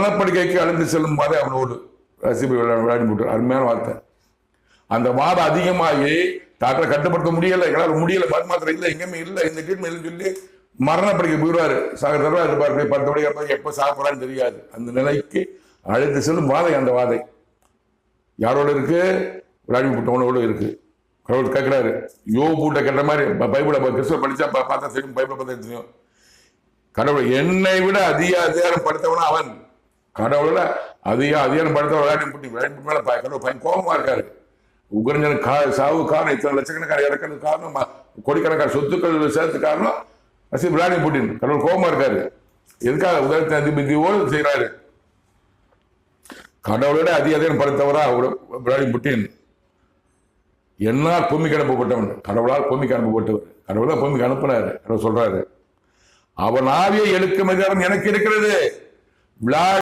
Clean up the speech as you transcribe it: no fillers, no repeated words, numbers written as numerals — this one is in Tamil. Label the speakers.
Speaker 1: மரணப்படுக்கைக்கு அழைத்து செல்லும் மாதிரி அவனோடு விளையாடி போட்டு அருமையான வார்த்தை. அந்த வாதம் அதிகமாகி டாக்டரை கட்டுப்படுத்த முடியல, எங்களால் முடியல, மருமாத்திரை இல்லை, எங்கேயுமே இல்லை, இந்த ட்ரீட்மெண்ட் சொல்லி மரணப்படுக்கை போயிடுவாரு. சாகிறதா இருப்பார், 10 மணிக்கு எப்போ சாப்பிட்றான்னு தெரியாது. அந்த நிலைக்கு அழைத்து செல்லும் வாதை. அந்த வாதை யாரோட இருக்கு? விளையாடி போட்டவனோடு இருக்கு. கடவுள் கேட்கிறாரு, யோ பூட்டை கேட்ட மாதிரி பைபிளை கிறிஸ்துவ படிச்சா பார்த்தா தெரியும், பைபிளை பார்த்தா தெரியும். கடவுள் என்னை விட அதிகாரம் படுத்தவனா அவன். கடவுள அதிகாரம் படுத்தவன் விளையாடி போட்டு மேல கடவுள் பையன் கோபமா இருக்காரு. உக்ரைன் சாவு காரணம், இத்தனை லட்சக்கணக்கான இறக்கிறது காரணம், கோடிக்கணக்கான சொத்துக்கள் சேர்த்து காரணம் விளாடிமிர் புட்டின். கடவுள் கோபமா இருக்காரு. எதுக்காக? உலகத்தின் அதிபதியோடு செய்யறாரு. கடவுளோட அதிகாரம் படுத்தவரா விளாடிமிர் புட்டின். என்ன பூமிக்கு அனுப்பப்பட்டவன்? கடவுளால் பூமிக்கு அனுப்பப்பட்டவர். கடவுள் தான் பூமிக்கு அனுப்பினாரு. கடவுள் சொல்றாரு, அவன் ஆவியை எடுக்கும் அதிகாரம் எனக்கு இருக்கிறது.